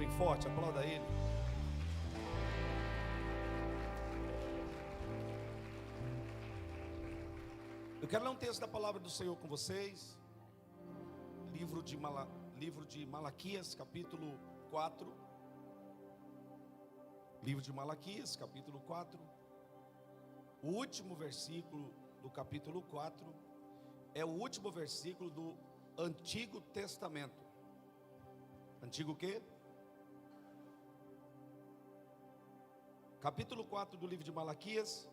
bem forte, aplauda ele. Eu quero ler um texto da palavra do Senhor com vocês. Livro de Malaquias, capítulo 4. Livro de Malaquias, capítulo 4. O último versículo do capítulo 4 é o último versículo do Antigo Testamento. Antigo o quê? Capítulo 4 do livro de Malaquias.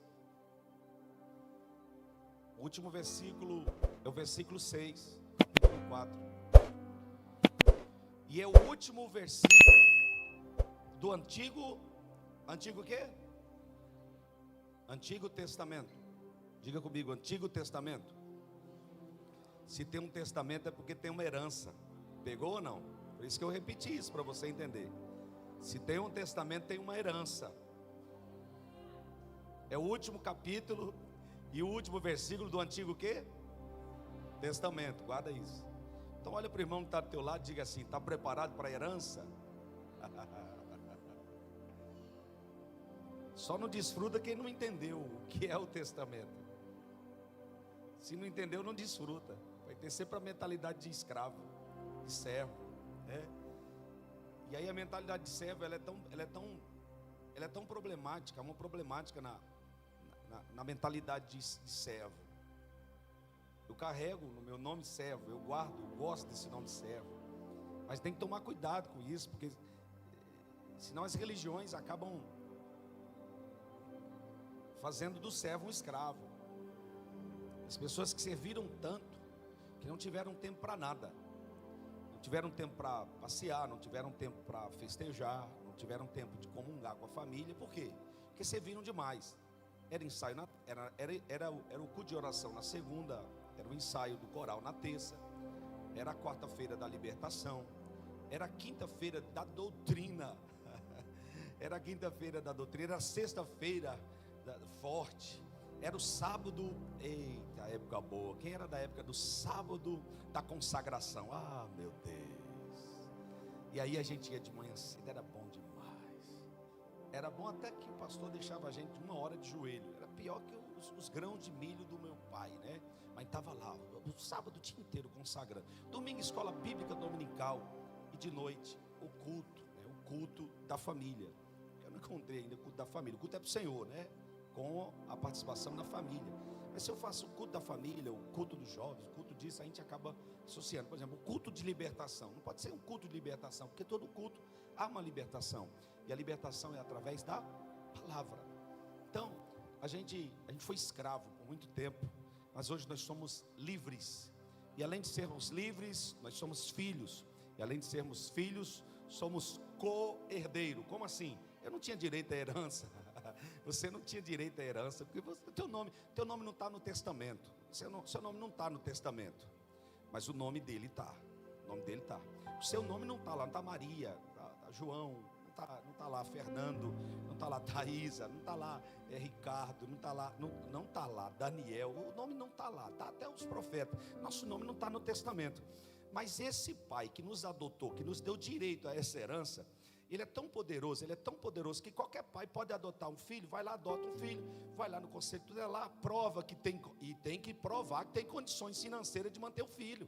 O último versículo é o versículo 6, capítulo 4. E é o último versículo do Antigo o quê? Antigo Testamento. Diga comigo, Antigo Testamento. Se tem um testamento é porque tem uma herança. Pegou ou não? Por isso que eu repeti isso, para você entender. Se tem um testamento, tem uma herança. É o último capítulo e o último versículo do Antigo o quê? Testamento, guarda isso. Então olha para o irmão que está do teu lado e diga assim: está preparado para a herança? Só não desfruta quem não entendeu o que é o testamento. Se não entendeu, não desfruta. Vai ter sempre a mentalidade de escravo, de servo, né? E aí a mentalidade de servo, ela é tão problemática, uma problemática na mentalidade de servo. Eu carrego no meu nome servo, eu gosto desse nome servo. Mas tem que tomar cuidado com isso, porque senão as religiões acabam fazendo do servo um escravo. As pessoas que serviram tanto, que não tiveram tempo para nada. Não tiveram tempo para passear, não tiveram tempo para festejar, não tiveram tempo de comungar com a família. Por quê? Porque serviram demais. Era ensaio, era o culto de oração na segunda, era o ensaio do coral na terça, era a quarta-feira da libertação, era a quinta-feira da doutrina, era a quinta-feira da doutrina, era a sexta-feira forte, era o sábado, eita, época boa. Quem era da época do sábado da consagração? Ah, meu Deus. E aí a gente ia de manhã cedo, era bom demais. Era bom até que o pastor deixava a gente 1 hora de joelho. Era pior que os grãos de milho do meu pai, né? Mas estava lá, o sábado o dia inteiro consagrando. Domingo, escola bíblica dominical. E de noite, o culto, né? O culto da família. Eu não encontrei ainda o culto da família. O culto é para o Senhor, né? Com a participação da família. Mas se eu faço o culto da família, o culto dos jovens, o culto disso, a gente acaba associando. Por exemplo, o culto de libertação. Não pode ser um culto de libertação, porque todo culto há uma libertação. E a libertação é através da palavra. Então, a gente foi escravo por muito tempo, mas hoje nós somos livres. E além de sermos livres, nós somos filhos. E além de sermos filhos, somos co-herdeiro. Como assim? Eu não tinha direito à herança. Você não tinha direito à herança, porque teu nome não está no testamento. Seu nome não está no testamento, mas o nome dele está. O nome dele está. O seu nome não está lá, não está Maria, tá João, não está lá Fernando, não está lá Thaisa, não está lá Ricardo, não está lá Daniel. O nome não está lá, está até os profetas. Nosso nome não está no testamento. Mas esse pai que nos adotou, que nos deu direito a essa herança, ele é tão poderoso que qualquer pai pode adotar um filho. Vai lá, adota um filho, vai lá no conselho tutelar, prova que tem, e tem que provar que tem condições financeiras de manter o filho.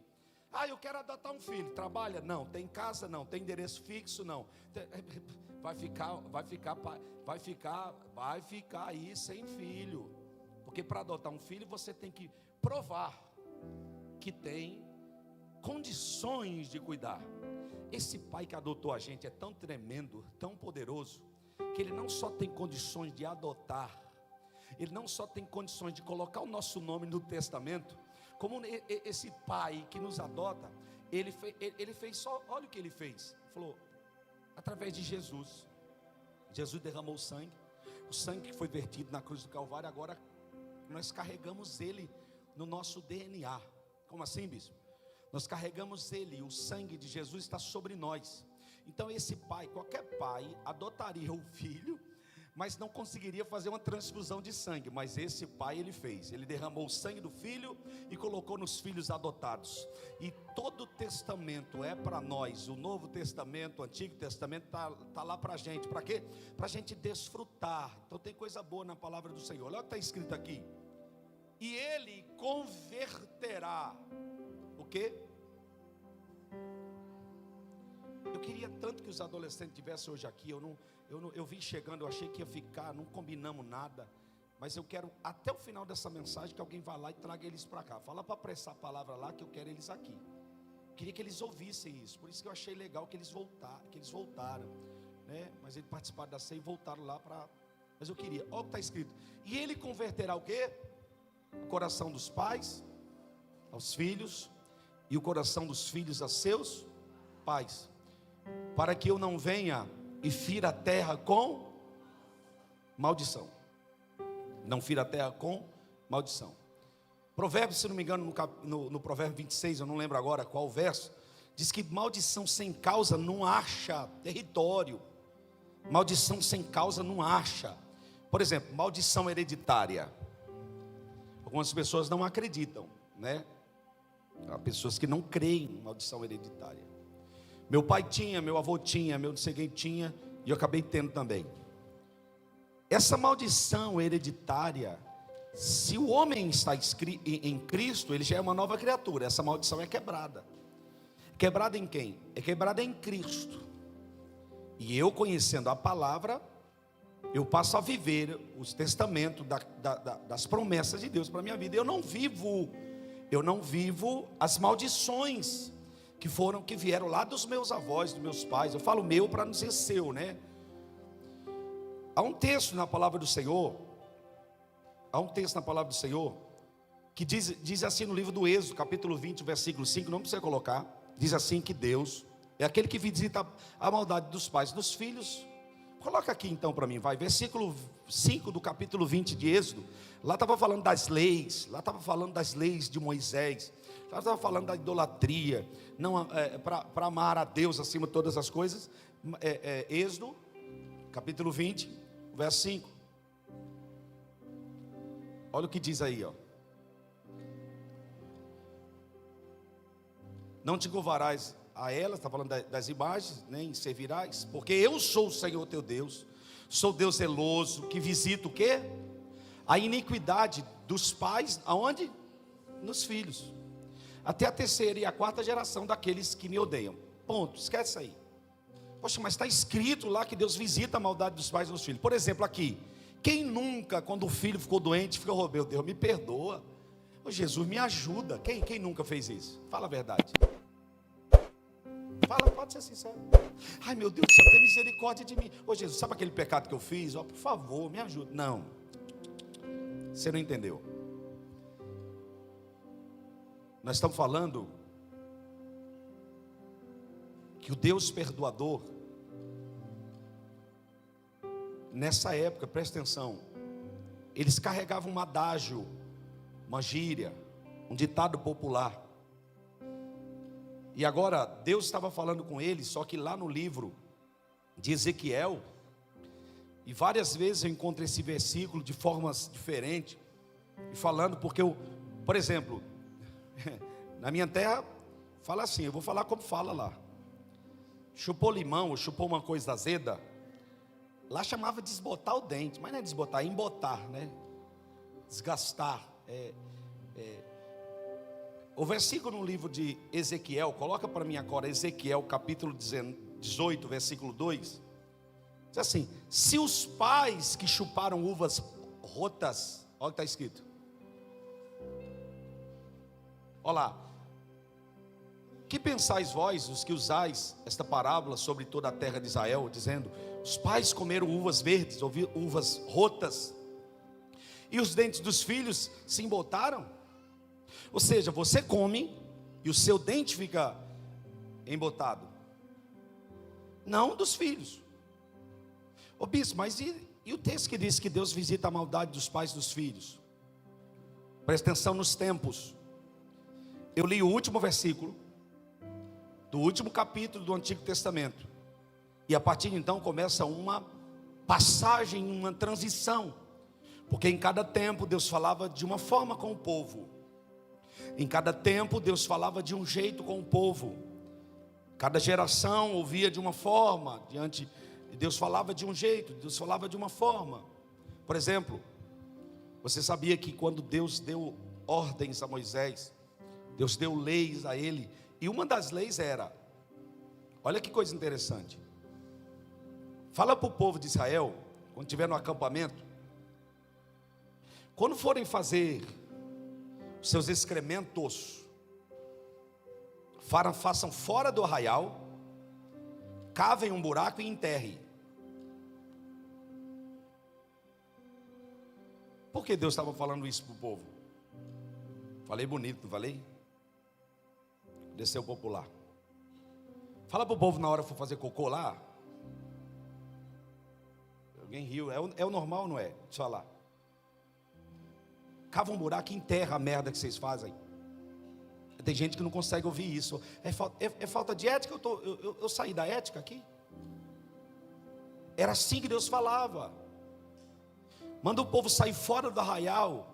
Ah, eu quero adotar um filho, trabalha? Não. Tem casa? Não. Tem endereço fixo? Não. Vai ficar aí sem filho, porque para adotar um filho você tem que provar que tem condições de cuidar. Esse pai que adotou a gente é tão tremendo, tão poderoso, que ele não só tem condições de adotar, ele não só tem condições de colocar o nosso nome no testamento, como esse pai que nos adota, ele fez só, olha o que ele fez. Falou, através de Jesus derramou o sangue que foi vertido na cruz do Calvário. Agora nós carregamos ele no nosso DNA. Como assim, bispo? Nós carregamos ele, o sangue de Jesus está sobre nós. Então esse pai, qualquer pai adotaria o filho, mas não conseguiria fazer uma transfusão de sangue. Mas esse pai ele fez, ele derramou o sangue do filho e colocou nos filhos adotados. E todo o testamento é para nós, o Novo Testamento, o Antigo Testamento está lá para a gente, para quê? Para a gente desfrutar. Então tem coisa boa na palavra do Senhor. Olha o que está escrito aqui: e ele converterá o quê? Eu queria tanto que os adolescentes estivessem hoje aqui. Eu vim chegando, eu achei que ia ficar, não combinamos nada. Mas eu quero, até o final dessa mensagem, que alguém vá lá e traga eles para cá. Fala para apressar a palavra lá, que eu quero eles aqui. Queria que eles ouvissem isso. Por isso que eu achei legal que eles voltaram, né? Mas eles participaram da ceia e voltaram lá para... Mas eu queria, olha o que está escrito: e ele converterá o quê? O coração dos pais aos filhos, e o coração dos filhos a seus pais, para que eu não venha e fira a terra com maldição. Não fira a terra com maldição. Provérbios, se não me engano, no provérbio 26, eu não lembro agora qual verso, diz que maldição sem causa não acha território. Maldição sem causa não acha. Por exemplo, maldição hereditária. Algumas pessoas não acreditam, né? Há pessoas que não creem em maldição hereditária. Meu pai tinha, meu avô tinha, meu não sei quem tinha, e eu acabei tendo também. Essa maldição hereditária, se o homem está em Cristo, ele já é uma nova criatura. Essa maldição é quebrada. Quebrada em quem? É quebrada em Cristo. E eu, conhecendo a palavra, eu passo a viver os testamentos das promessas de Deus para a minha vida. Eu não vivo as maldições que vieram lá dos meus avós, dos meus pais. Eu falo meu para não ser seu, né? Há um texto na palavra do Senhor, que diz assim no livro do Êxodo, capítulo 20, versículo 5, não precisa colocar. Diz assim que Deus é aquele que visita a maldade dos pais dos filhos. Coloca aqui então para mim, vai, versículo 5 do capítulo 20 de Êxodo. Lá estava falando das leis, lá estava falando das leis de Moisés, lá estava falando da idolatria, para amar a Deus acima de todas as coisas. Êxodo, capítulo 20, verso 5. Olha o que diz aí, ó. Não te curvarás a elas, está falando das imagens, nem servirás, porque eu sou o Senhor teu Deus, sou Deus zeloso, que visita o quê? A iniquidade dos pais, aonde? Nos filhos, até a terceira e a quarta geração daqueles que me odeiam. Ponto, esquece isso aí. Poxa, mas está escrito lá que Deus visita a maldade dos pais nos filhos. Por exemplo, aqui, quem nunca, quando o filho ficou doente, ficou, meu Deus, me perdoa, ô Jesus, me ajuda. Quem nunca fez isso? Fala a verdade. Fala, pode ser sincero. Ai, meu Deus do céu, tem misericórdia de mim. Ô Jesus, sabe aquele pecado que eu fiz? Ó, por favor, me ajuda. Não, você não entendeu. Nós estamos falando que o Deus perdoador, nessa época, presta atenção, eles carregavam um adágio, uma gíria, um ditado popular. E agora Deus estava falando com eles, só que lá no livro de Ezequiel, e várias vezes eu encontro esse versículo de formas diferentes, e falando, porque por exemplo, na minha terra, fala assim, eu vou falar como fala lá. Chupou limão, ou chupou uma coisa azeda, lá chamava de desbotar o dente, mas não é desbotar, é embotar, né? Desgastar. O versículo no livro de Ezequiel, coloca para mim agora, Ezequiel capítulo 18, versículo 2, diz assim: se os pais que chuparam uvas rotas, olha o que está escrito, olha lá, que pensais vós, os que usais esta parábola sobre toda a terra de Israel, dizendo, os pais comeram uvas verdes, ou uvas rotas, e os dentes dos filhos se embotaram? Ou seja, você come e o seu dente fica embotado. Não dos filhos. Ô bispo, mas e o texto que diz que Deus visita a maldade dos pais dos filhos? Presta atenção nos tempos. Eu li o último versículo do último capítulo do Antigo Testamento, e a partir de então começa uma passagem, uma transição, porque em cada tempo Deus falava de uma forma com o povo, em cada tempo Deus falava de um jeito com o povo, cada geração ouvia de uma forma, diante de Deus falava de um jeito, Deus falava de uma forma. Por exemplo, você sabia que quando Deus deu ordens a Moisés, Deus deu leis a ele, e uma das leis era, olha que coisa interessante, fala para o povo de Israel, quando estiver no acampamento, quando forem fazer os seus excrementos, façam fora do arraial, cavem um buraco e enterrem. Por que Deus estava falando isso para o povo? Falei bonito, não falei? Desceu popular. Fala para o povo na hora que for fazer cocô lá. Alguém riu, é o normal, não é? Deixa eu falar. Cava um buraco e enterra a merda que vocês fazem. Tem gente que não consegue ouvir isso. É falta de ética? Eu saí da ética aqui? Era assim que Deus falava. Manda o povo sair fora do arraial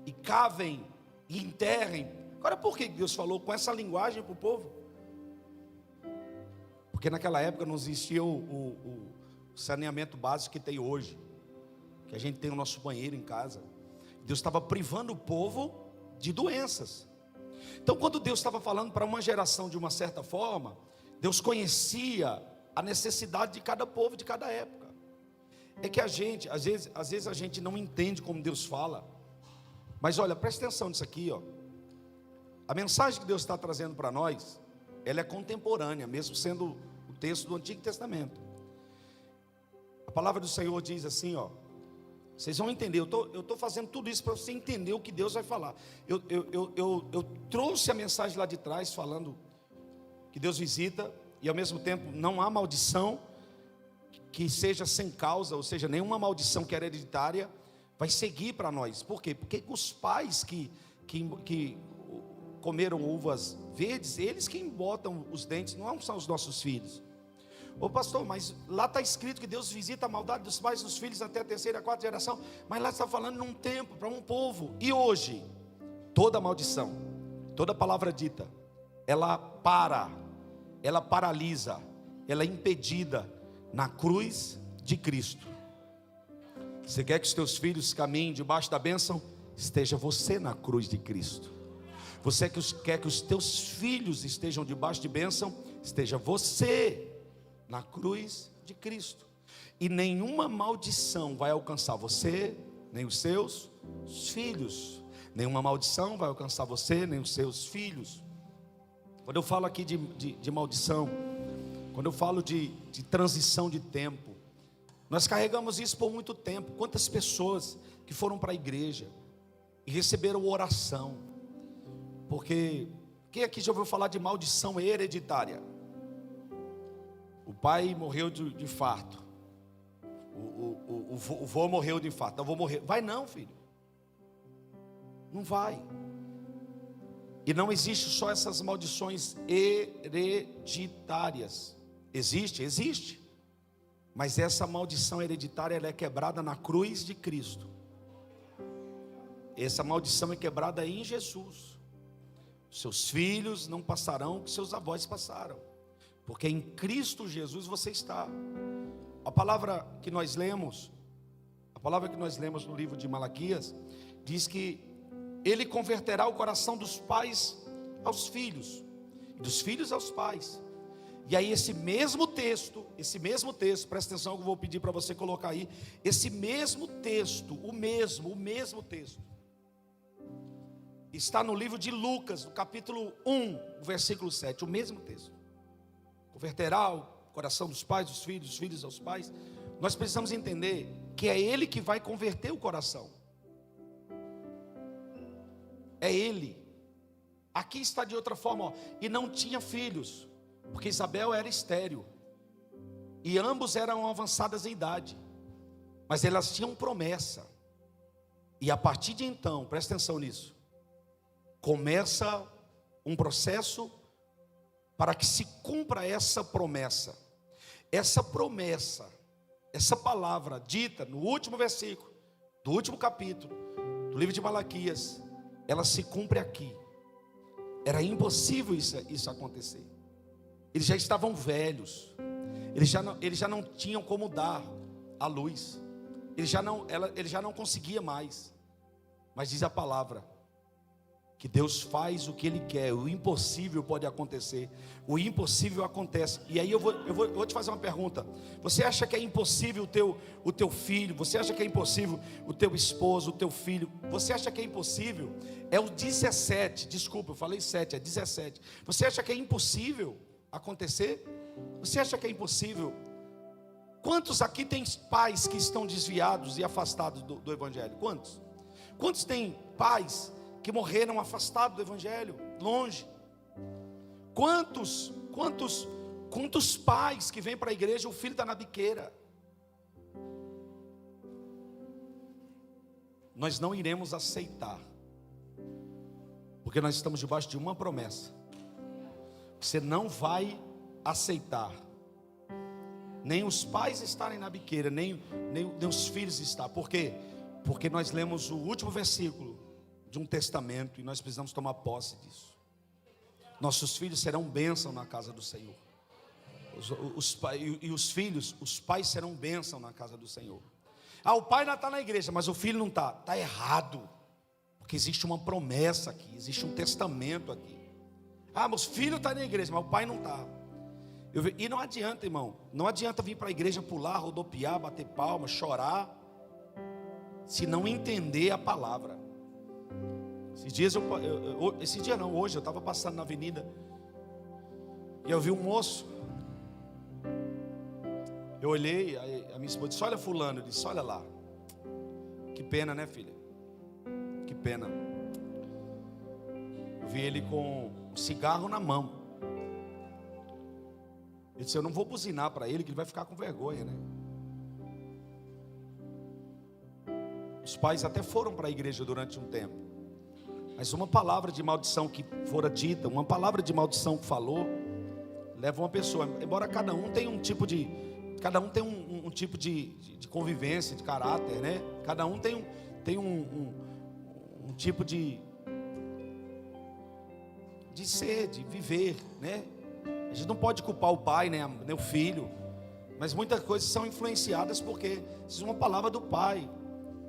e cavem e enterrem. Agora, por que Deus falou com essa linguagem para o povo? Porque naquela época não existia o saneamento básico que tem hoje, que a gente tem o nosso banheiro em casa. Deus estava privando o povo de doenças. Então, quando Deus estava falando para uma geração de uma certa forma, Deus conhecia a necessidade de cada povo, de cada época. É que a gente, às vezes a gente não entende como Deus fala. Mas olha, presta atenção nisso aqui, ó. A mensagem que Deus está trazendo para nós, ela é contemporânea, mesmo sendo o texto do Antigo Testamento. A palavra do Senhor diz assim, ó. Vocês vão entender, eu estou fazendo tudo isso para você entender o que Deus vai falar. Eu trouxe a mensagem lá de trás, falando que Deus visita, e ao mesmo tempo não há maldição que seja sem causa, ou seja, nenhuma maldição que era hereditária vai seguir para nós. Por quê? Porque os pais que comeram uvas verdes, eles que botam os dentes, não são os nossos filhos. Ô pastor, mas lá está escrito que Deus visita a maldade dos pais e dos filhos até a terceira e a quarta geração. Mas lá está falando num tempo, para um povo. E hoje, toda maldição, toda palavra dita, ela paralisa, ela é impedida na cruz de Cristo. Você quer que os teus filhos caminhem debaixo da bênção? Esteja você na cruz de Cristo. Você quer que os teus filhos estejam debaixo de bênção? Esteja você na cruz de Cristo. E nenhuma maldição vai alcançar você, nem os seus filhos. Nenhuma maldição vai alcançar você, nem os seus filhos. Quando eu falo aqui de maldição, quando eu falo de transição de tempo, nós carregamos isso por muito tempo. Quantas pessoas que foram para a igreja e receberam oração? Porque quem aqui já ouviu falar de maldição hereditária? O pai morreu de infarto, o vô morreu de infarto, eu vou morrer. Vai não, filho, não vai. E não existe só essas maldições hereditárias. Existe, mas essa maldição hereditária, ela é quebrada na cruz de Cristo. Essa maldição é quebrada em Jesus. Seus filhos não passarão o que seus avós passaram, porque em Cristo Jesus você está. A palavra que nós lemos no livro de Malaquias, diz que Ele converterá o coração dos pais aos filhos, e dos filhos aos pais. E aí esse mesmo texto, presta atenção que eu vou pedir para você colocar aí, esse mesmo texto, o mesmo texto, está no livro de Lucas, no capítulo 1, versículo 7, o mesmo texto. Converterá o coração dos pais, dos filhos aos pais. Nós precisamos entender que é Ele que vai converter o coração. É Ele. Aqui está de outra forma, ó. E não tinha filhos, porque Isabel era estéril, e ambos eram avançadas em idade, mas elas tinham promessa. E a partir de então, presta atenção nisso, começa um processo para que se cumpra essa promessa. Essa essa palavra dita no último versículo do último capítulo do livro de Malaquias, ela se cumpre aqui. Era impossível isso acontecer. Eles já estavam velhos, eles já não tinham como dar a luz, ele já não conseguia mais. Mas diz a palavra que Deus faz o que Ele quer. O impossível pode acontecer. O impossível acontece. E aí eu vou te fazer uma pergunta. Você acha que é impossível o teu filho? Você acha que é impossível o teu esposo, o teu filho? Você acha que é impossível? É o 17, desculpa, eu falei 7, é 17. Você acha que é impossível acontecer? Você acha que é impossível? Quantos aqui tem pais que estão desviados e afastados do Evangelho? Quantos? Quantos tem pais que morreram afastados do Evangelho, longe? Quantos pais que vêm para a igreja, o filho está na biqueira? Nós não iremos aceitar, porque nós estamos debaixo de uma promessa. Você não vai aceitar nem os pais estarem na biqueira, nem os filhos estar. Por quê? Porque nós lemos o último versículo de um testamento e nós precisamos tomar posse disso. Nossos filhos serão bênção na casa do Senhor. Os pais serão bênção na casa do Senhor. O pai não está na igreja, mas o filho não está. Está errado, porque existe uma promessa aqui, existe um testamento aqui. Mas o filho está na igreja, mas o pai não está. E não adianta, irmão, não adianta vir para a igreja pular, rodopiar, bater palma, chorar, se não entender a palavra. Hoje eu estava passando na avenida e eu vi um moço. Eu olhei, a minha esposa disse: olha fulano. Eu disse: olha lá. Que pena, né, filha? Que pena. Eu vi ele com um cigarro na mão. Eu disse: eu não vou buzinar para ele, que ele vai ficar com vergonha, né? Os pais até foram para a igreja durante um tempo, mas uma palavra de maldição que fora dita, uma palavra de maldição que falou, leva uma pessoa. Embora cada um tenha um tipo de convivência, de caráter, né? Cada um tem um tipo de ser, de viver, né? A gente não pode culpar o pai, nem o filho, mas muitas coisas são influenciadas porque isso é uma palavra do pai,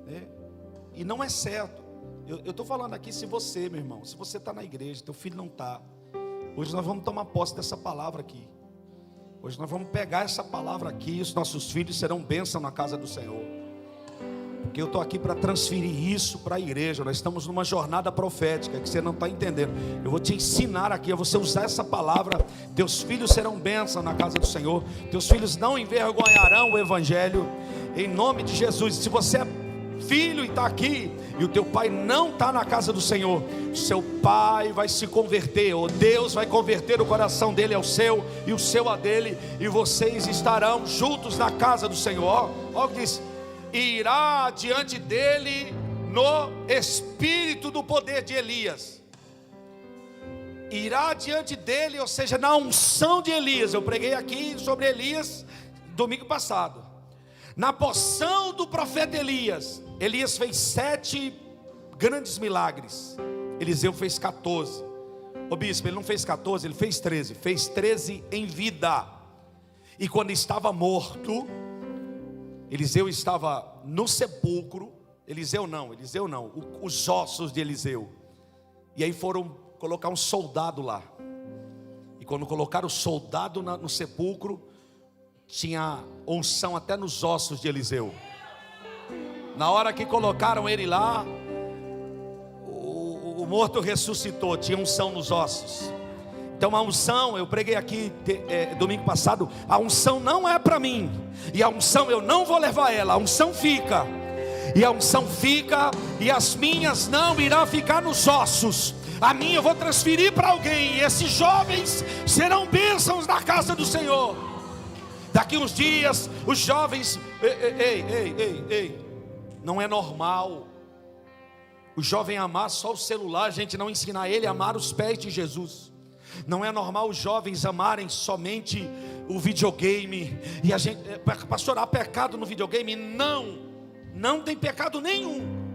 né? E não é certo. Eu estou falando aqui, se você, meu irmão, se você está na igreja, teu filho não está, hoje nós vamos tomar posse dessa palavra aqui. Hoje nós vamos pegar essa palavra aqui e os nossos filhos serão bênção na casa do Senhor. Porque eu estou aqui para transferir isso para a igreja. Nós estamos numa jornada profética que você não está entendendo. Eu vou te ensinar aqui a você usar essa palavra. Teus filhos serão bênção na casa do Senhor. Teus filhos não envergonharão o Evangelho, em nome de Jesus. Se você é filho e está aqui, e o teu pai não está na casa do Senhor, seu pai vai se converter, ou Deus vai converter o coração dele ao seu, e o seu a dele, e vocês estarão juntos na casa do Senhor. Olha o que diz: irá diante dele no espírito do poder de Elias. Irá diante dele, ou seja, na unção de Elias. Eu preguei aqui sobre Elias domingo passado. Na porção do profeta Elias, Elias fez 7 grandes milagres, Eliseu fez 14. O bispo, ele não fez 14, ele fez 13. Fez 13 em vida. E quando estava morto, Eliseu estava no sepulcro. Eliseu não, os ossos de Eliseu. E aí foram colocar um soldado lá. E quando colocaram o soldado no sepulcro, tinha unção até nos ossos de Eliseu. Na hora que colocaram ele lá, o morto ressuscitou, tinha unção nos ossos. Então a unção, eu preguei aqui domingo passado, a unção não é para mim, e a unção eu não vou levar ela, a unção fica, e a unção fica, e as minhas não irão ficar nos ossos, a minha eu vou transferir para alguém, e esses jovens serão bênçãos na casa do Senhor. Daqui uns dias, os jovens, não é normal o jovem amar só o celular, a gente não ensinar ele a amar os pés de Jesus. Não é normal os jovens amarem somente o videogame. E a gente, pastor, há pecado no videogame? Não tem pecado nenhum.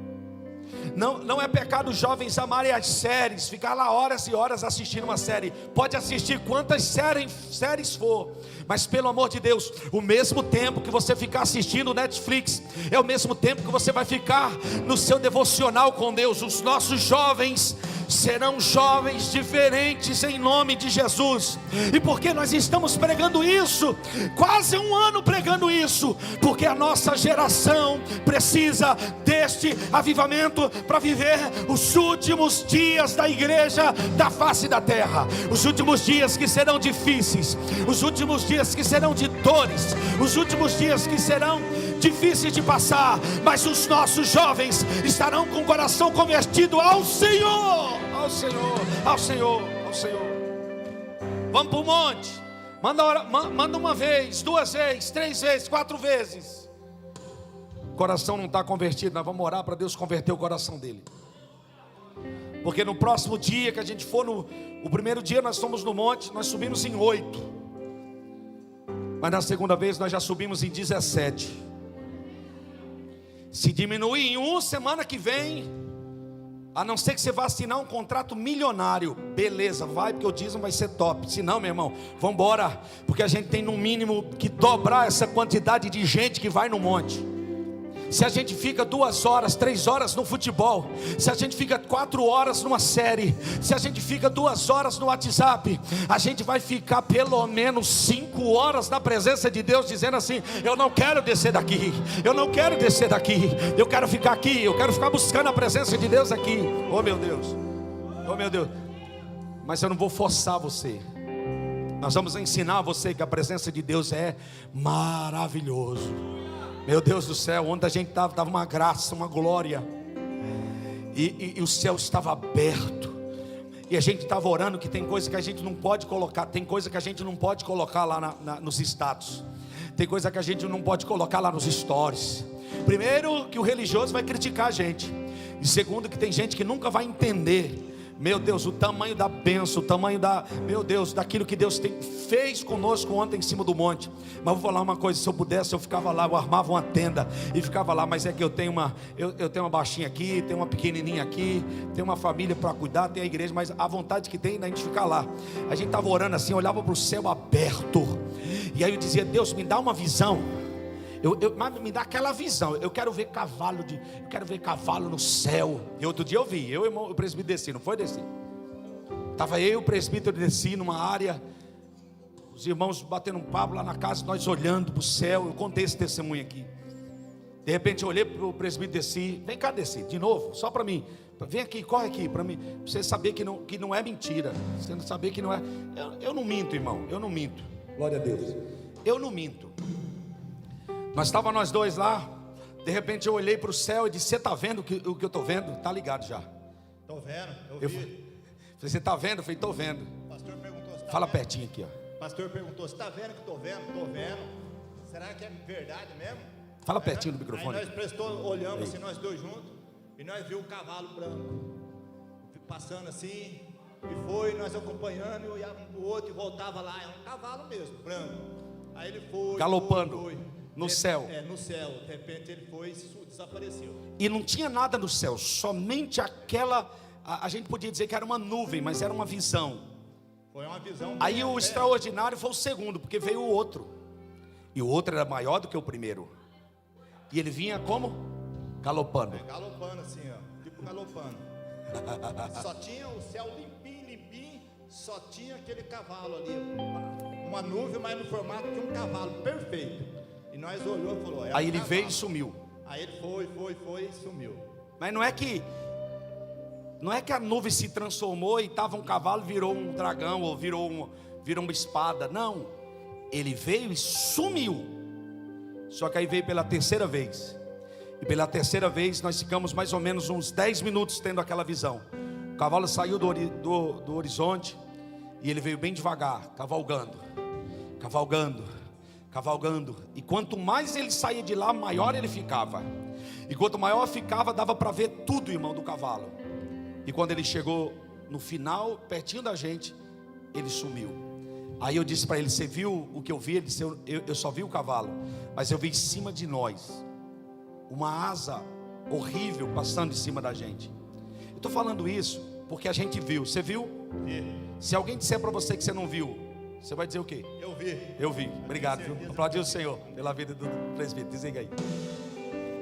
Não é pecado jovens amarem as séries, ficar lá horas e horas assistindo uma série. Pode assistir quantas séries for, mas pelo amor de Deus, o mesmo tempo que você ficar assistindo Netflix, é o mesmo tempo que você vai ficar no seu devocional com Deus. Os nossos jovens serão jovens diferentes em nome de Jesus. E por que nós estamos pregando isso? Quase um ano pregando isso, porque a nossa geração precisa deste avivamento para viver os últimos dias da igreja da face da terra. Os últimos dias que serão difíceis, os últimos dias que serão de dores, os últimos dias que serão difíceis de passar, mas os nossos jovens estarão com o coração convertido ao Senhor, ao Senhor, ao Senhor, ao Senhor. Vamos para o monte, manda uma vez, 2 vezes, 3 vezes, 4 vezes. O coração não está convertido, nós vamos orar para Deus converter o coração dele. Porque no próximo dia que a gente for, o primeiro dia nós fomos no monte, nós subimos em 8. Mas na segunda vez nós já subimos em 17. Se diminuir em 1, semana que vem, a não ser que você vá assinar um contrato milionário, beleza, vai, porque o dízimo vai ser top. Se não, meu irmão, vamos embora, porque a gente tem no mínimo que dobrar essa quantidade de gente que vai no monte. Se a gente fica 2 horas, 3 horas no futebol, se a gente fica 4 horas numa série, se a gente fica 2 horas no WhatsApp, a gente vai ficar pelo menos 5 horas na presença de Deus, dizendo assim: eu não quero descer daqui, eu não quero descer daqui, eu quero ficar aqui, eu quero ficar buscando a presença de Deus aqui. Oh meu Deus, oh meu Deus. Mas eu não vou forçar você. Nós vamos ensinar você que a presença de Deus é maravilhoso. Meu Deus do céu, onde a gente estava uma graça, uma glória, e o céu estava aberto, e a gente estava orando que tem coisa que a gente não pode colocar, tem coisa que a gente não pode colocar lá nos status, tem coisa que a gente não pode colocar lá nos stories. Primeiro, que o religioso vai criticar a gente, e segundo, que tem gente que nunca vai entender, meu Deus, o tamanho da bênção, o tamanho meu Deus, daquilo que Deus fez conosco ontem em cima do monte. Mas vou falar uma coisa: se eu pudesse, eu ficava lá, eu armava uma tenda e ficava lá. Mas é que eu tenho uma baixinha aqui, tenho uma pequenininha aqui, tenho uma família para cuidar, tem a igreja, mas a vontade que tem da gente ficar lá. A gente estava orando assim, olhava para o céu aberto, e aí eu dizia: Deus, me dá uma visão. Mas me dá aquela visão. Eu quero ver cavalo no céu. E outro dia eu vi, o presbítero desci, não foi descer? Estava eu e o presbítero desci numa área, os irmãos batendo um papo lá na casa, nós olhando para o céu. Eu contei esse testemunho aqui. De repente eu olhei para o presbítero, desci. Vem cá, desci, de novo, só para mim. Vem aqui, corre aqui, para mim, para você saber que não é mentira. Você não saber que não é. Eu não minto, irmão, eu não minto. Glória a Deus. Eu não minto. Nós estávamos nós dois lá. De repente eu olhei para o céu e disse: você está vendo o que eu estou vendo? Está ligado já? Estou vendo, eu vi. Falei: você está vendo? Eu falei: estou vendo. O pastor perguntou se tá Fala vendo. pertinho aqui, ó. O pastor perguntou: você está vendo que estou vendo? Estou vendo. Será que é verdade mesmo? Fala pertinho do microfone. Aí nós olhamos assim, nós dois juntos, e nós vimos o cavalo branco passando assim, e foi, nós acompanhando, e olhávamos um para o outro e voltava lá. É um cavalo mesmo, branco. Aí ele foi galopando. foi. No céu. No céu. De repente ele foi e desapareceu. E não tinha nada no céu, somente aquela, a gente podia dizer que era uma nuvem, mas era uma visão. Foi uma visão. Aí o extraordinário foi o segundo, porque veio o outro. E o outro era maior do que o primeiro. E ele vinha como? Galopando. Galopando assim, ó. Tipo galopando. Só tinha o céu limpinho. Só tinha aquele cavalo ali. Uma nuvem, mas no formato de um cavalo perfeito. E nós olhou e falou: aí ele veio e sumiu. Aí ele foi e sumiu. Mas não é que a nuvem se transformou e estava um cavalo, virou um dragão, ou virou uma espada. Não, ele veio e sumiu. Só que aí veio pela terceira vez. E pela terceira vez nós ficamos mais ou menos uns 10 minutos tendo aquela visão. O cavalo saiu do horizonte e ele veio bem devagar, cavalgando. E quanto mais ele saía de lá, maior ele ficava. E quanto maior ficava, dava para ver tudo, irmão, do cavalo. E quando ele chegou no final, pertinho da gente, ele sumiu. Aí eu disse para ele: você viu o que eu vi? Ele disse: eu só vi o cavalo, mas eu vi em cima de nós uma asa horrível passando em cima da gente. Eu estou falando isso porque a gente viu. Você viu? Vi. Se alguém disser para você que você não viu, você vai dizer o quê? Eu vi. Eu vi. Obrigado, viu? Aplaudir o Senhor pela vida do presbítero. Desliga aí.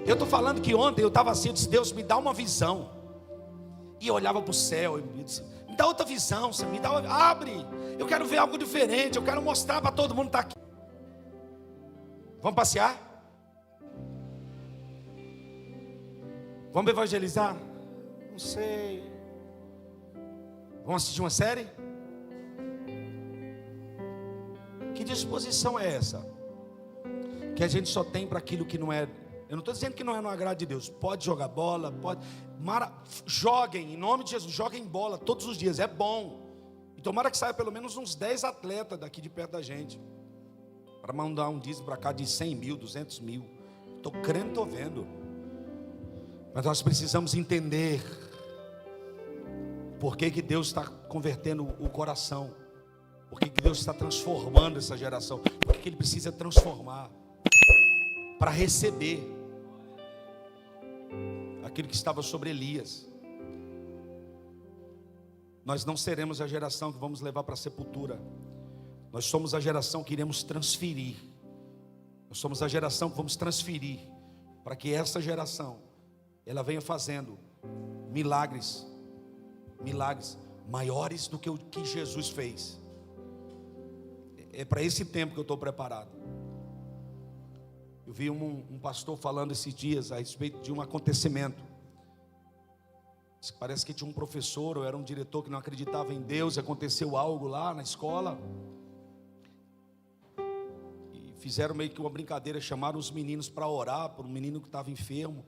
Eu estou falando que ontem eu estava assim, eu disse: Deus, me dá uma visão. E eu olhava para o céu e me disse: me dá outra visão, Senhor, me dá, abre. Eu quero ver algo diferente, eu quero mostrar para todo mundo que está aqui. Vamos passear? Vamos evangelizar? Não sei. Vamos assistir uma série? Que disposição é essa? Que a gente só tem para aquilo que não é. Eu não estou dizendo que não é no agrado de Deus. Pode jogar bola, pode. Joguem, em nome de Jesus, joguem bola todos os dias, é bom. E tomara que saia pelo menos uns 10 atletas daqui de perto da gente, para mandar um dízimo para cá de 100 mil, 200 mil. Estou crendo, estou vendo. Mas nós precisamos entender por que Deus está convertendo o coração, por que Deus está transformando essa geração, por que Ele precisa transformar para receber aquilo que estava sobre Elias. Nós não seremos a geração que vamos levar para a sepultura. Nós somos a geração que iremos transferir. Nós somos a geração que vamos transferir para que essa geração ela venha fazendo milagres maiores do que o que Jesus fez. É para esse tempo que eu estou preparado. Eu vi um pastor falando esses dias a respeito de um acontecimento. Parece que tinha um professor ou era um diretor que não acreditava em Deus, e aconteceu algo lá na escola. E fizeram meio que uma brincadeira, chamaram os meninos para orar por um menino que estava enfermo.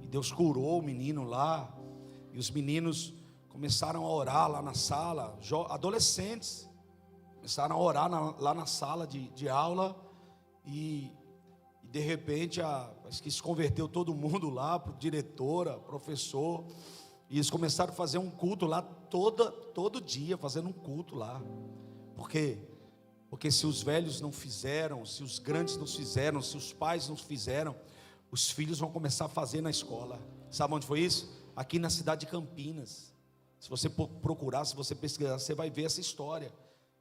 E Deus curou o menino lá. E os meninos começaram a orar lá na sala, adolescentes. Começaram a orar lá na sala de aula. E de repente, acho que se converteu todo mundo lá, diretora, professor. E eles começaram a fazer um culto lá todo dia, fazendo um culto lá. Por quê? Porque se os velhos não fizeram, se os grandes não fizeram, se os pais não fizeram, os filhos vão começar a fazer na escola. Sabe onde foi isso? Aqui na cidade de Campinas. Se você procurar, se você pesquisar, você vai ver essa história.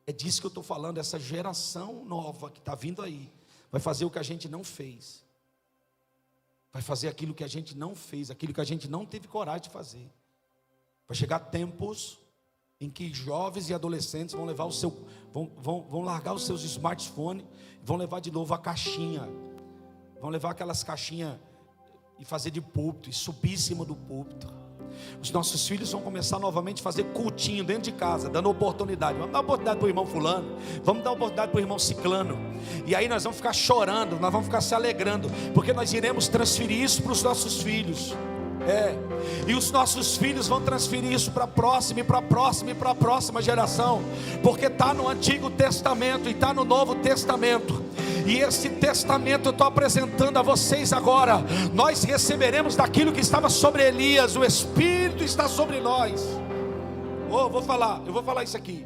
É disso que eu estou falando. Essa geração nova que está vindo aí vai fazer o que a gente não fez. Vai fazer aquilo que a gente não fez, aquilo que a gente não teve coragem de fazer. Vai chegar tempos em que jovens e adolescentes vão levar vão largar os seus smartphones, vão levar de novo a caixinha, vão levar aquelas caixinhas e fazer de púlpito, e subir em cima do púlpito. Os nossos filhos vão começar novamente a fazer cultinho dentro de casa, dando oportunidade. Vamos dar oportunidade para o irmão fulano, vamos dar oportunidade para o irmão ciclano. E aí nós vamos ficar chorando, nós vamos ficar se alegrando, porque nós iremos transferir isso para os nossos filhos. E os nossos filhos vão transferir isso para a próxima, e para a próxima, e para a próxima geração. Porque está no Antigo Testamento e está no Novo Testamento. E esse testamento eu estou apresentando a vocês agora. Nós receberemos daquilo que estava sobre Elias. O Espírito está sobre nós. Eu vou falar isso aqui.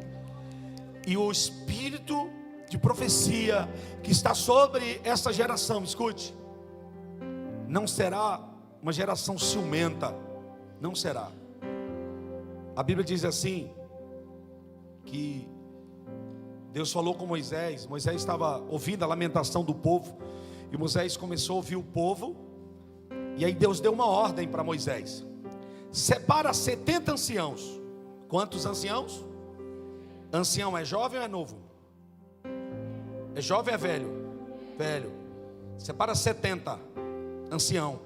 E o Espírito de profecia que está sobre essa geração, escute, não será uma geração ciumenta. Não será. A Bíblia diz assim, que Deus falou com Moisés. Moisés estava ouvindo a lamentação do povo, e Moisés começou a ouvir o povo. E aí Deus deu uma ordem para Moisés: separa 70 anciãos. Quantos anciãos? Ancião é jovem ou é novo? É jovem ou é velho? Velho. Separa 70 ancião,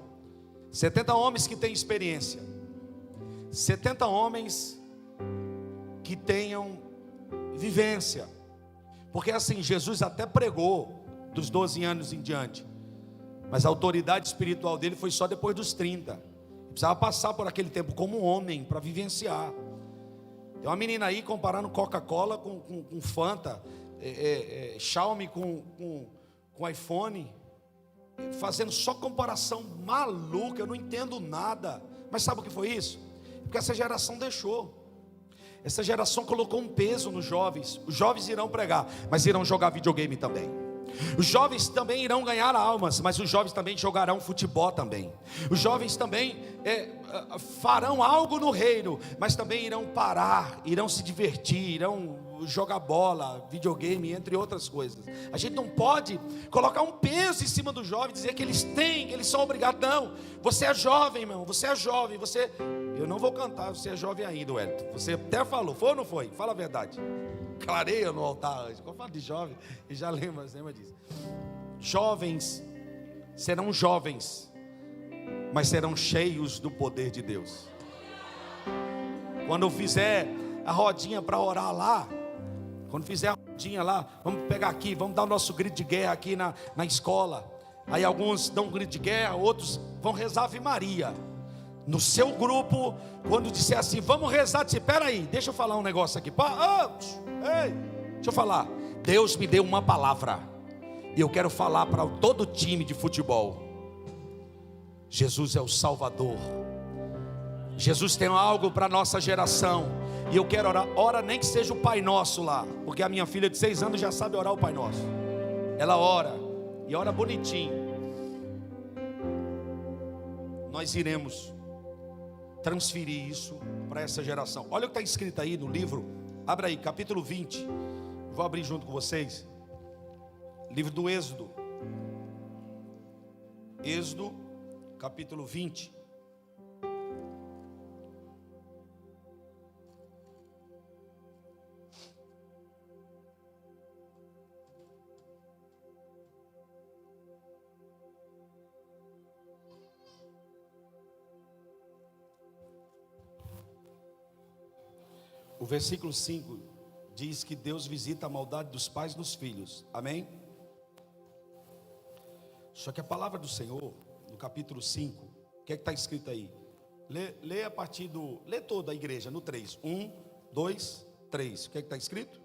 70 homens que têm experiência, 70 homens que tenham vivência. Porque assim, Jesus até pregou dos 12 anos em diante, mas a autoridade espiritual dele foi só depois dos 30. Ele precisava passar por aquele tempo como um homem para vivenciar. Tem uma menina aí comparando Coca-Cola com Fanta, Xiaomi com iPhone, fazendo só comparação maluca. Eu não entendo nada. Mas sabe o que foi isso? Porque essa geração deixou. Essa geração colocou um peso nos jovens. Os jovens irão pregar, mas irão jogar videogame também. Os jovens também irão ganhar almas, mas os jovens também jogarão futebol também. Os jovens também farão algo no reino, mas também irão parar, irão se divertir, irão jogar bola, videogame, entre outras coisas. A gente não pode colocar um peso em cima dos jovens, dizer que eles têm, que eles são obrigados. Não, você é jovem, irmão, você é jovem, eu não vou cantar, você é jovem ainda, Wellington. Você até falou, foi ou não foi? Fala a verdade. Clareia no altar hoje. Quando eu falo de jovem, e já lembra disso. Jovens serão jovens, mas serão cheios do poder de Deus. Quando eu fizer a rodinha para orar lá, quando fizer a rodinha lá, vamos pegar aqui, vamos dar o nosso grito de guerra aqui na escola. Aí alguns dão um grito de guerra, outros vão rezar Ave Maria. No seu grupo, quando disser assim, vamos rezar, dizer, peraí, deixa eu falar um negócio aqui. Ei, deixa eu falar. Deus me deu uma palavra, e eu quero falar para todo o time de futebol. Jesus é o Salvador. Jesus tem algo para a nossa geração. E eu quero orar. Ora nem que seja o Pai Nosso lá, porque a minha filha de 6 anos já sabe orar o Pai Nosso. Ela ora, e ora bonitinho. Nós iremos transferir isso para essa geração. Olha o que está escrito aí no livro. Abra aí, capítulo 20. Vou abrir junto com vocês. Livro do Êxodo. Êxodo, capítulo 20. O versículo 5 diz que Deus visita a maldade dos pais nos filhos. Amém? Só que a palavra do Senhor, no capítulo 5, o que é que está escrito aí? Lê a partir do... Lê toda a igreja, no 3. 1, 2, 3. O que é que está escrito?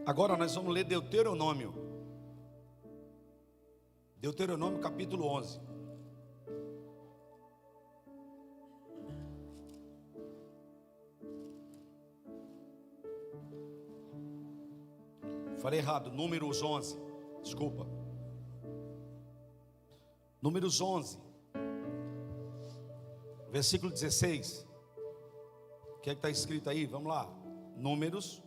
Agora nós vamos ler Deuteronômio. Deuteronômio capítulo 11. Falei errado, Números 11. Desculpa. Números 11. Versículo 16. O que é que está escrito aí? Vamos lá. Números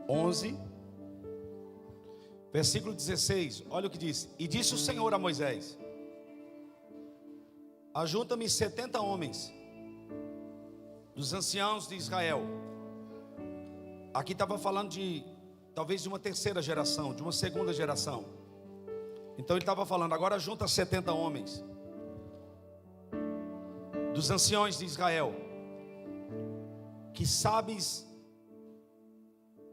11, versículo 16, olha o que diz. E disse o Senhor a Moisés: ajunta-me 70 homens dos anciãos de Israel. Aqui estava falando talvez de uma terceira geração, de uma segunda geração. Então ele estava falando, agora junta 70 homens dos anciãos de Israel, que sabes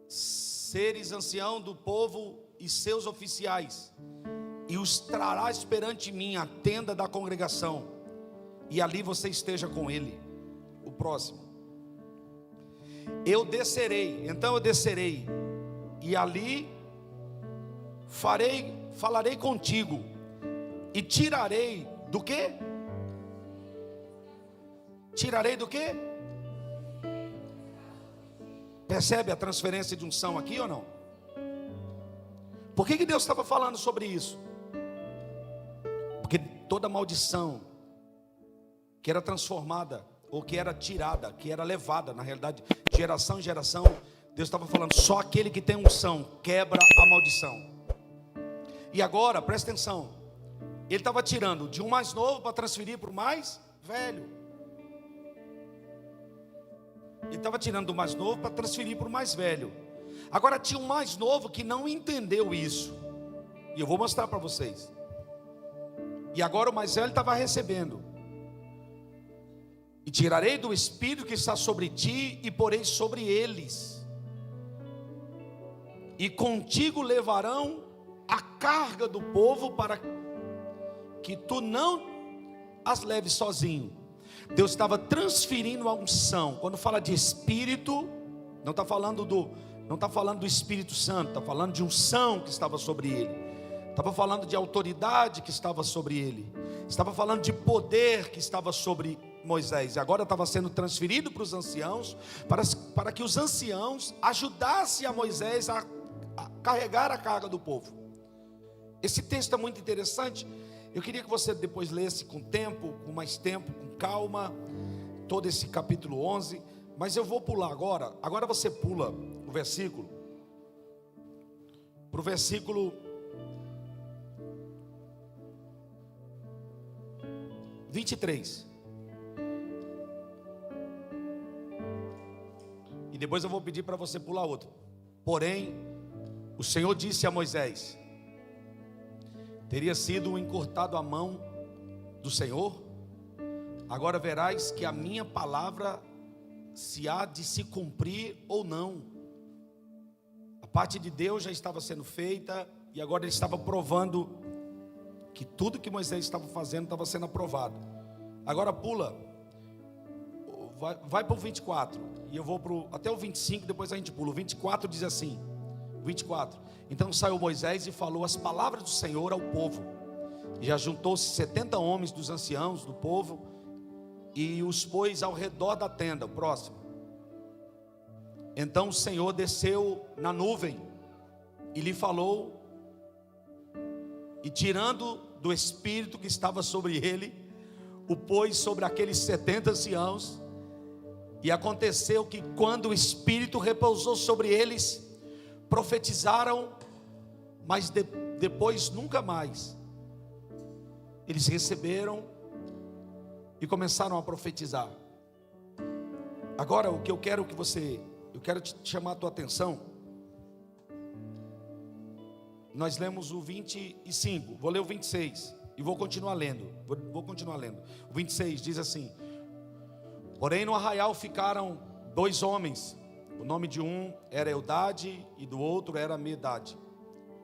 seres ancião do povo e seus oficiais, e os trarás perante mim à tenda da congregação, e ali você esteja com ele. O próximo. Eu descerei, e ali falarei contigo, e tirarei do quê? Tirarei do quê? Percebe a transferência de unção aqui ou não? Por que Deus estava falando sobre isso? Porque toda maldição que era transformada, ou que era tirada, que era levada, na realidade, de geração em geração, Deus estava falando, só aquele que tem unção quebra a maldição. E agora, presta atenção, Ele estava tirando de um mais novo para transferir para o mais velho. Ele estava tirando do mais novo para transferir para o mais velho. Agora tinha um mais novo que não entendeu isso, e eu vou mostrar para vocês. E agora o mais velho estava recebendo. E tirarei do Espírito que está sobre ti, e porei sobre eles, e contigo levarão a carga do povo, para que tu não as leve sozinho. Deus estava transferindo a unção. Quando fala de Espírito, não está falando do Espírito Santo, está falando de unção que estava sobre ele, estava falando de autoridade que estava sobre ele, estava falando de poder que estava sobre Moisés, e agora estava sendo transferido para os anciãos, para que os anciãos ajudassem a Moisés a carregar a carga do povo. Esse texto é muito interessante. Eu queria que você depois lesse com tempo, com mais tempo, com calma, todo esse capítulo 11, mas eu vou pular agora. Agora você pula o versículo, para o versículo 23. E depois eu vou pedir para você pular outro. Porém, o Senhor disse a Moisés: teria sido encurtado a mão do Senhor, agora verás que a minha palavra se há de se cumprir ou não. A parte de Deus já estava sendo feita, e agora ele estava provando que tudo que Moisés estava fazendo estava sendo aprovado. Agora pula, vai para o 24, e eu vou até o 25, depois a gente pula. O 24 diz assim, 24: então saiu Moisés e falou as palavras do Senhor ao povo, e já juntou-se 70 homens dos anciãos do povo, e os pôs ao redor da tenda. O próximo. Então o Senhor desceu na nuvem e lhe falou, e tirando do Espírito que estava sobre ele, o pôs sobre aqueles 70 anciãos. E aconteceu que quando o Espírito repousou sobre eles, profetizaram, mas depois nunca mais. Eles receberam e começaram a profetizar. Agora o que eu quero te chamar a tua atenção. Nós lemos o 25, vou ler o 26 e vou continuar lendo. O 26 diz assim: porém no arraial ficaram 2 homens. O nome de um era Eldade e do outro era Medade.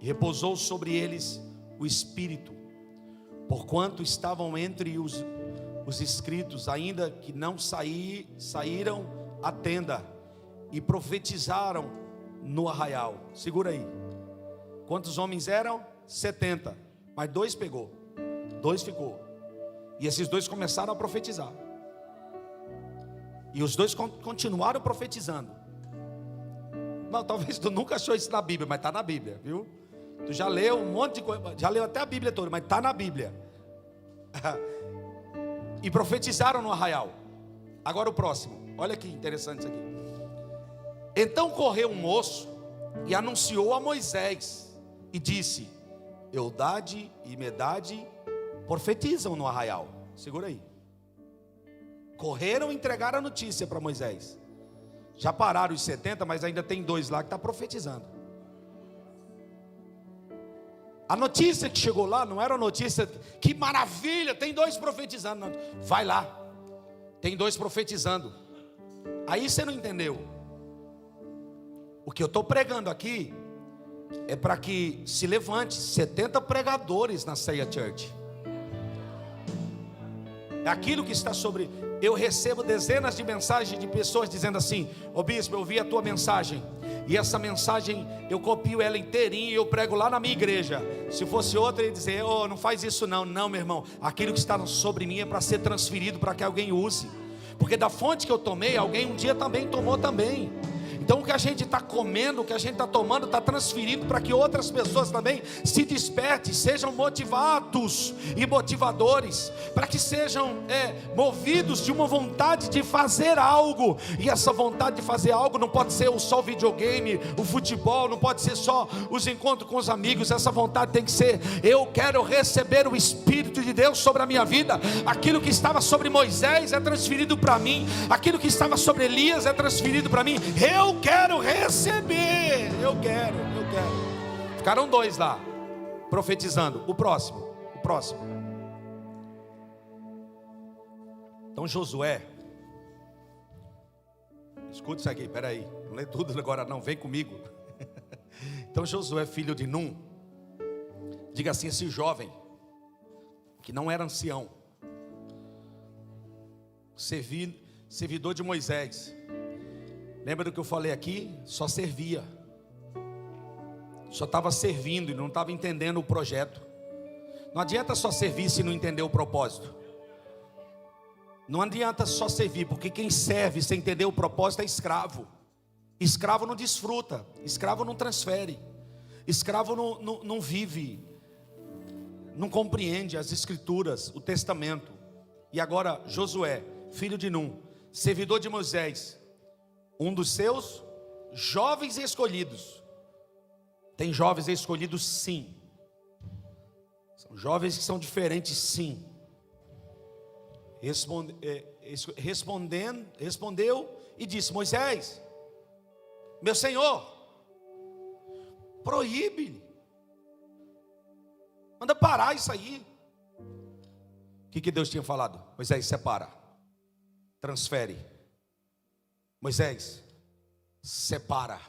E repousou sobre eles o Espírito, porquanto estavam entre os inscritos, ainda que não saíram à tenda, e profetizaram no arraial. Segura aí. Quantos homens eram? 70. Mas 2 pegou, 2 ficou. E esses 2 começaram a profetizar. E os 2 continuaram profetizando. Não, talvez tu nunca achou isso na Bíblia, mas está na Bíblia, viu? Tu já leu um monte de coisa, já leu até a Bíblia toda, mas está na Bíblia. E profetizaram no arraial. Agora o próximo, olha que interessante isso aqui. Então correu um moço e anunciou a Moisés e disse: Eldade e Medade profetizam no arraial. Segura aí. Correram e entregaram a notícia para Moisés. Já pararam os 70, mas ainda tem 2 lá que estão profetizando. A notícia que chegou lá não era a notícia, que maravilha, tem 2 profetizando. Não. Vai lá, tem 2 profetizando. Aí você não entendeu. O que eu estou pregando aqui é para que se levante 70 pregadores na Ceia Church. É aquilo que está sobre. Eu recebo dezenas de mensagens de pessoas dizendo assim: ô bispo, eu ouvi a tua mensagem, e essa mensagem eu copio ela inteirinha e eu prego lá na minha igreja. Se fosse outra, ele ia dizer: não faz isso não. Não, meu irmão, aquilo que está sobre mim é para ser transferido, para que alguém use, porque da fonte que eu tomei, alguém um dia também tomou também. Então o que a gente está comendo, o que a gente está tomando, está transferindo para que outras pessoas também se despertem, sejam motivados e motivadores, para que sejam movidos de uma vontade de fazer algo. E essa vontade de fazer algo não pode ser só o videogame, o futebol, não pode ser só os encontros com os amigos. Essa vontade tem que ser: eu quero receber o Espírito de Deus sobre a minha vida. Aquilo que estava sobre Moisés é transferido para mim, aquilo que estava sobre Elias é transferido para mim. Eu quero receber, eu quero. Ficaram 2 lá profetizando. O próximo. Então Josué, escuta isso aqui, peraí, não lê tudo agora não, vem comigo. Então Josué, filho de Num, diga assim: esse jovem que não era ancião, servidor de Moisés. Lembra do que eu falei aqui? Só servia, só estava servindo e não estava entendendo o projeto. Não adianta só servir se não entender o propósito. Não adianta só servir, porque quem serve sem entender o propósito é escravo. Escravo não desfruta, escravo não transfere, escravo não vive, não compreende as escrituras, o testamento. E agora Josué, filho de Num, servidor de Moisés, um dos seus jovens escolhidos. Tem jovens escolhidos, sim. São jovens que são diferentes, sim. Respondeu e disse: Moisés, meu senhor, proíbe, manda parar isso aí. O que Deus tinha falado? Moisés, separa, transfere. Moisés, separa,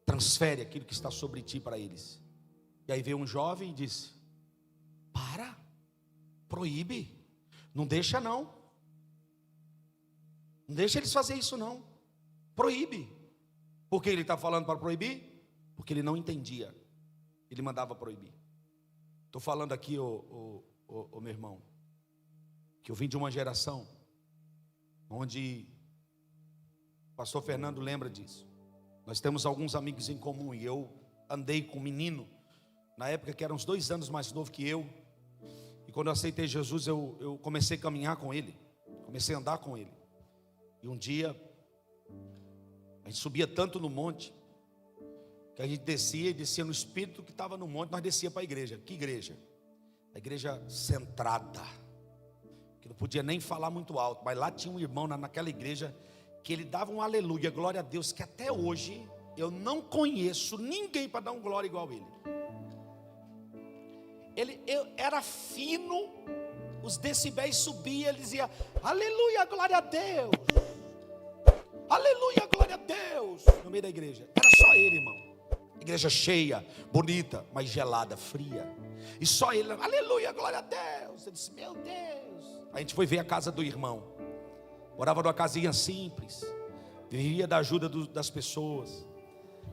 transfere aquilo que está sobre ti para eles. E aí veio um jovem e disse: para, proíbe, não deixa não, não deixa eles fazer isso não, proíbe. Por que ele está falando para proibir? Porque ele não entendia, ele mandava proibir. Estou falando aqui, meu irmão, que eu vim de uma geração onde o pastor Fernando lembra disso. Nós temos alguns amigos em comum, e eu andei com um menino na época que era uns 2 anos mais novo que eu. E quando eu aceitei Jesus, eu comecei a caminhar com ele, comecei a andar com ele. E um dia a gente subia tanto no monte que a gente descia no espírito que estava no monte. Nós descia para a igreja. Que igreja? A igreja centrada, que não podia nem falar muito alto, mas lá tinha um irmão naquela igreja que ele dava um aleluia, glória a Deus, que até hoje eu não conheço ninguém para dar um glória igual a ele. Ele era fino, os decibéis subiam, ele dizia: aleluia, glória a Deus, aleluia, glória a Deus, no meio da igreja. Era só ele, irmão. Igreja cheia, bonita, mas gelada, fria. E só ele: aleluia, glória a Deus. Eu disse: meu Deus. A gente foi ver a casa do irmão. Morava numa casinha simples, vivia da ajuda das pessoas.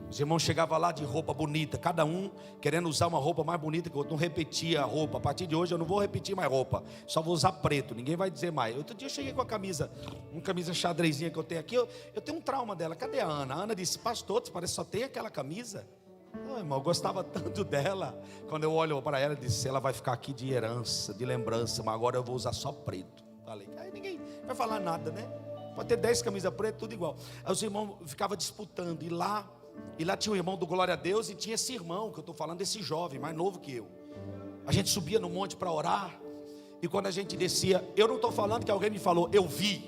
Os irmãos chegavam lá de roupa bonita, cada um querendo usar uma roupa mais bonita que o outro. Não repetia a roupa. A partir de hoje eu não vou repetir mais roupa, só vou usar preto, ninguém vai dizer mais. Outro dia eu cheguei com a camisa, uma camisa xadrezinha que eu tenho aqui. Eu tenho um trauma dela. Cadê a Ana? A Ana disse: pastor, parece que só tem aquela camisa. Não, irmão, eu gostava tanto dela. Quando eu olho para ela, eu disse: ela vai ficar aqui de herança, de lembrança, mas agora eu vou usar só preto. Falei, aí ninguém vai falar nada, né? Pode ter 10 camisas pretas, tudo igual. Aí os irmãos ficavam disputando. E lá tinha o irmão do Glória a Deus, e tinha esse irmão que eu estou falando, esse jovem, mais novo que eu. A gente subia no monte para orar, e quando a gente descia, eu não estou falando que alguém me falou, eu vi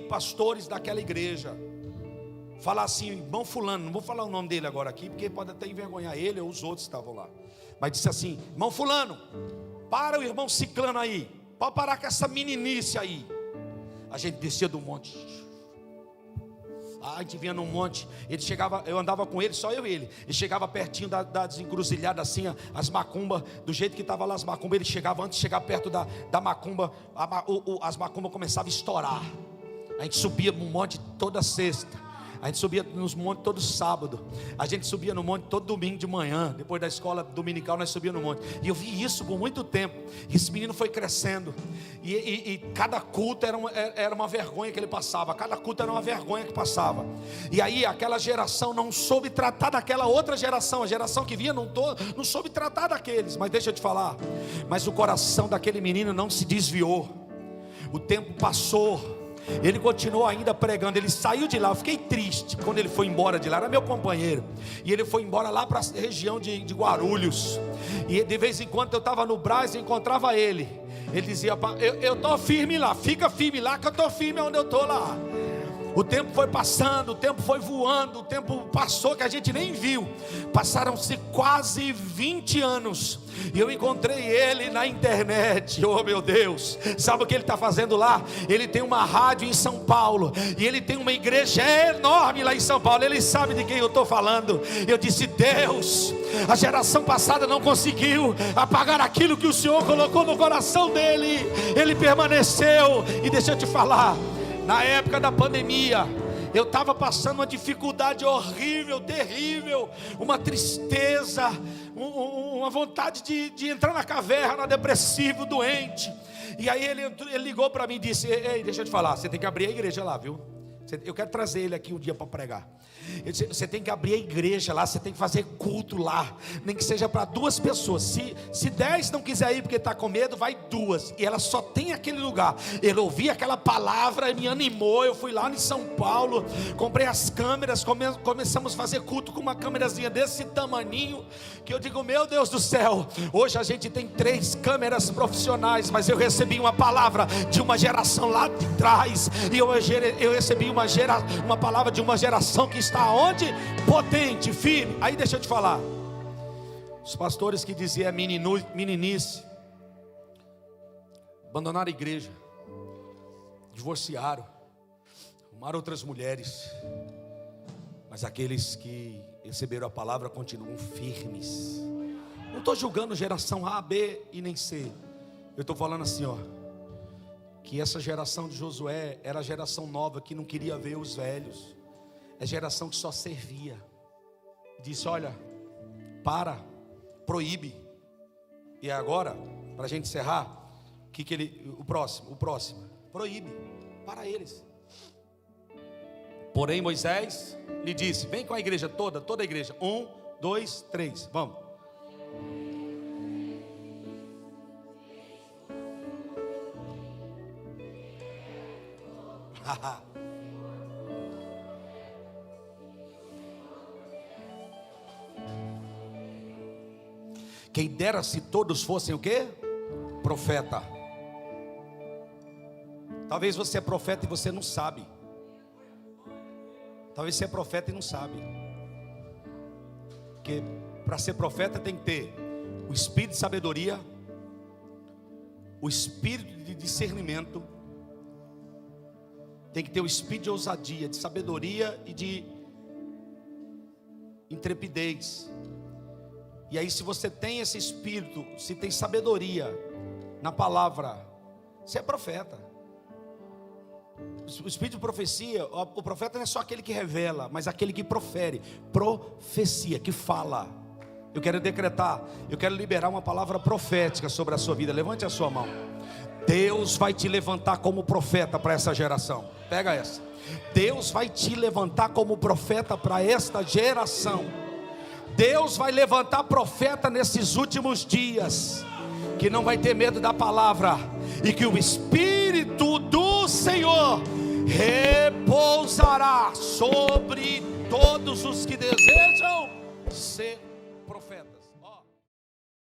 pastores daquela igreja falar assim: irmão fulano, não vou falar o nome dele agora aqui, porque pode até envergonhar ele ou os outros que estavam lá, mas disse assim: irmão fulano, para o irmão ciclano aí, pode parar com essa meninice aí. A gente descia do monte, a gente vinha num monte, ele chegava, eu andava com ele, só eu e ele chegava pertinho das encruzilhadas assim, as macumbas, do jeito que estava lá as macumbas, ele chegava, antes de chegar perto da macumba, as macumbas começavam a estourar. A gente subia no monte toda sexta, a gente subia nos montes todo sábado, a gente subia no monte todo domingo de manhã, depois da escola dominical nós subíamos no monte. E eu vi isso por muito tempo. Esse menino foi crescendo, e cada culto era uma vergonha que ele passava, cada culto era uma vergonha que passava. E aí aquela geração não soube tratar daquela outra geração, a geração que vinha não soube tratar daqueles. Mas deixa eu te falar, mas o coração daquele menino não se desviou. O tempo passou, ele continuou ainda pregando. Ele saiu de lá, eu fiquei triste quando ele foi embora de lá, era meu companheiro, e ele foi embora lá para a região de Guarulhos. E de vez em quando eu estava no Brás e encontrava ele. Ele dizia: eu estou firme lá, fica firme lá, que eu estou firme onde eu estou lá. O tempo foi passando, o tempo foi voando, o tempo passou que a gente nem viu. Passaram-se quase 20 anos e eu encontrei ele na internet. Oh meu Deus, sabe o que ele está fazendo lá? Ele tem uma rádio em São Paulo e ele tem uma igreja enorme lá em São Paulo. Ele sabe de quem eu estou falando. Eu disse: Deus, a geração passada não conseguiu apagar aquilo que o Senhor colocou no coração dele. Ele permaneceu. E deixa eu te falar, na época da pandemia, eu estava passando uma dificuldade horrível, terrível, uma tristeza, uma vontade de entrar na caverna, depressivo, doente. E aí ele ligou para mim e disse: ei, deixa eu te falar, você tem que abrir a igreja lá, viu? Eu quero trazer ele aqui um dia para pregar. Ele disse: você tem que abrir a igreja lá, você tem que fazer culto lá, nem que seja para 2 pessoas. Se 10 não quiser ir porque está com medo, vai 2. E ela só tem aquele lugar. Ele ouviu aquela palavra, me animou. Eu fui lá em São Paulo, comprei as câmeras, começamos a fazer culto com uma câmerazinha desse tamaninho, que eu digo: meu Deus do céu, hoje a gente tem 3 câmeras profissionais. Mas eu recebi uma palavra de uma geração lá de trás, e eu recebi uma palavra de uma geração que está onde? Potente, firme. Aí deixa eu te falar, os pastores que diziam meninice, abandonaram a igreja, divorciaram, arrumaram outras mulheres, mas aqueles que receberam a palavra continuam firmes. Não estou julgando geração A, B e nem C. Eu estou falando assim, ó, que essa geração de Josué era a geração nova que não queria ver os velhos. É geração que só servia. Disse: olha, proíbe. E agora, para a gente encerrar, o próximo, proíbe, para eles. Porém Moisés lhe disse: vem com a igreja toda a igreja. 1, 2, 3, vamos. Quem dera se todos fossem o quê? Profeta. Talvez você é profeta e você não sabe. Talvez você é profeta e não sabe. Porque para ser profeta tem que ter o espírito de sabedoria, o espírito de discernimento, tem que ter o espírito de ousadia, de sabedoria e de intrepidez. E aí, se você tem esse espírito, se tem sabedoria na palavra, você é profeta. O espírito de profecia, o profeta não é só aquele que revela, mas aquele que profere, profecia, que fala. Eu quero decretar, eu quero liberar uma palavra profética sobre a sua vida. Levante a sua mão. Deus vai te levantar como profeta para essa geração. Pega essa. Deus vai te levantar como profeta para esta geração. Deus vai levantar profeta nesses últimos dias, que não vai ter medo da palavra, e que o Espírito do Senhor repousará sobre todos os que desejam ser